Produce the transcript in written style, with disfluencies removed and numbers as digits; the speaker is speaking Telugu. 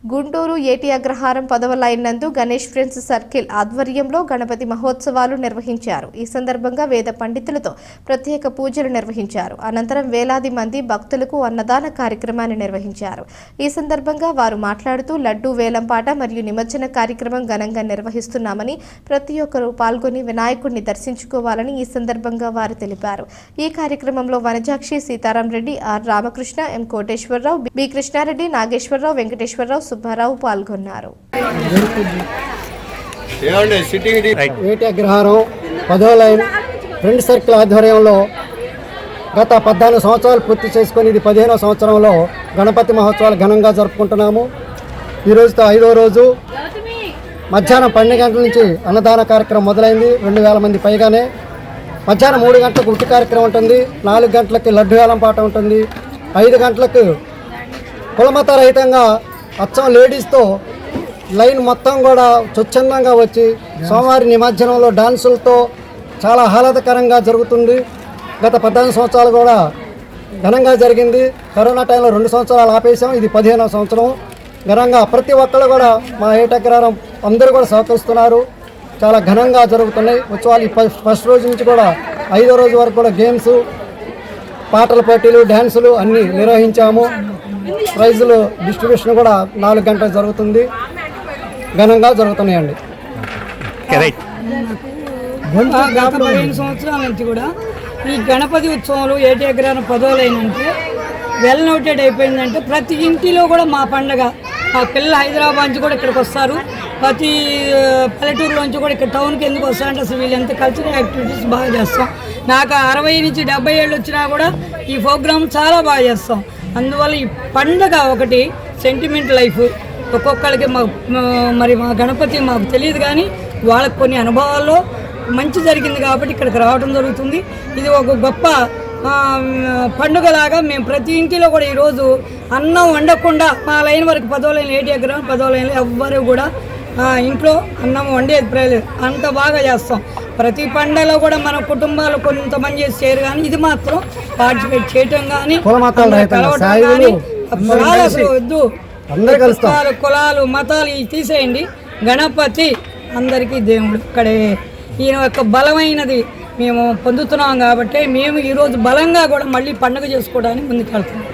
గుంటూరు ఏటి అగ్రహారం 10వ లైన్ నందు గణేష్ ఫ్రెండ్స్ సర్కిల్ ఆధ్వర్యంలో గణపతి మహోత్సవాలు నిర్వహించారు. ఈ సందర్భంగా వేద పండితులతో ప్రత్యేక పూజలు నిర్వహించారు. అనంతరం వేలాది మంది భక్తులకు అన్నదాన కార్యక్రమాన్ని నిర్వహించారు. ఈ సందర్భంగా వారు మాట్లాడుతూ లడ్డూ వేలంపాట మరియు నిమజ్జన కార్యక్రమం ఘనంగా నిర్వహిస్తున్నామని, ప్రతి ఒక్కరూ పాల్గొని వినాయకుడిని దర్శించుకోవాలని ఈ సందర్భంగా వారు తెలిపారు. ఈ కార్యక్రమంలో వనజాక్షి, సీతారాం రెడ్డి, ఆర్ రామకృష్ణ, ఎం కోటేశ్వరరావు, బి కృష్ణారెడ్డి, నాగేశ్వరరావు, వెంకటేశ్వరరావు, సుబ్బారావు పాల్గొన్నారు. ఏటి అగ్రహారం 10వ లైన్ ఫ్రెండ్ సర్కిల్ ఆధ్వర్యంలో గత 14 సంవత్సరాలు పూర్తి చేసుకొని ఇది 15వ సంవత్సరంలో గణపతి మహోత్సవాలు ఘనంగా జరుపుకుంటున్నాము. ఈ రోజుతో 5వ రోజు మధ్యాహ్నం 12 గంటల నుంచి అన్నదాన కార్యక్రమం మొదలైంది. 2000 మంది పైగానే. మధ్యాహ్నం 3 గంటలకు ఉట్టి కార్యక్రమం ఉంటుంది. 4 గంటలకి లడ్డు వేలం పాట ఉంటుంది. 5 గంటలకు కులమత రహితంగా అచ్చం లేడీస్తో లైన్ మొత్తం కూడా స్వచ్ఛందంగా వచ్చి సోమవారి నిమజ్జనంలో డాన్సులతో చాలా ఆహ్లాదకరంగా జరుగుతుంది. గత 14 సంవత్సరాలు కూడా ఘనంగా జరిగింది. కరోనా టైంలో 2 సంవత్సరాలు ఆపేసాం. ఇది 15వ సంవత్సరం. ఘనంగా ప్రతి ఒక్కళ్ళు కూడా మా ఏటగ్రహారం అందరూ కూడా సహకరిస్తున్నారు. చాలా ఘనంగా జరుగుతున్నాయి ఉత్సవాలు. ఫస్ట్ రోజు నుంచి కూడా 5వ రోజు వరకు కూడా గేమ్స్, పాటల పోటీలు, డ్యాన్సులు అన్నీ నిర్వహించాము. ప్రైజులు డిస్ట్రిబ్యూషన్ కూడా 4 గంటలు జరుగుతుంది. ఘనంగా జరుగుతున్నాయండి. గత 15 సంవత్సరాల నుంచి కూడా ఈ గణపతి ఉత్సవంలో ఏటి అగ్రహారం 10వ లైన్ అంటే వెల్ నోటెడ్ అయిపోయిందంటే ప్రతి ఇంటిలో కూడా మా పండగ. మా పిల్లలు హైదరాబాద్ నుంచి కూడా ఇక్కడికి వస్తారు. ప్రతి పల్లెటూరులోంచి కూడా ఇక్కడ టౌన్కి ఎందుకు వస్తారంటే అసలు వీళ్ళు ఎంత కల్చరల్ యాక్టివిటీస్ బాగా చేస్తాం. నాకు 60 నుంచి 70 ఏళ్ళు వచ్చినా కూడా ఈ ప్రోగ్రామ్ చాలా బాగా చేస్తాం. అందువల్ల ఈ పండగ ఒకటి సెంటిమెంట్ లైఫ్. ఒక్కొక్కరికి మరి మా గణపతి మాకు తెలియదు కానీ వాళ్ళకి కొన్ని అనుభవాల్లో మంచి జరిగింది కాబట్టి ఇక్కడికి రావడం జరుగుతుంది. ఇది ఒక గొప్ప పండుగలాగా మేము ప్రతి ఇంటిలో కూడా ఈరోజు అన్నం వండకుండా మా లైన్ వరకు 10వ లైన్ ఏటి అగ్రహారం 10వ లైన్లో ఎవ్వరు కూడా ఇంట్లో అన్నం వండేది ప్రయలేదు. అంత బాగా చేస్తాం. ప్రతి పండుగలో కూడా మన కుటుంబాలు కొంతమంది చేసి చేయరు కానీ ఇది మాత్రం పార్టిసిపేట్ చేయటం కానీ కలవటం కానీ అసలు వద్దు. కులాలు మతాలు తీసేయండి. గణపతి అందరికీ దేవుడు ఇక్కడే. ఈయన యొక్క బలమైనది మేము పొందుతున్నాం కాబట్టి మేము ఈరోజు బలంగా కూడా మళ్ళీ పండుగ చేసుకోవడానికి ముందుకు వెళ్తున్నాం.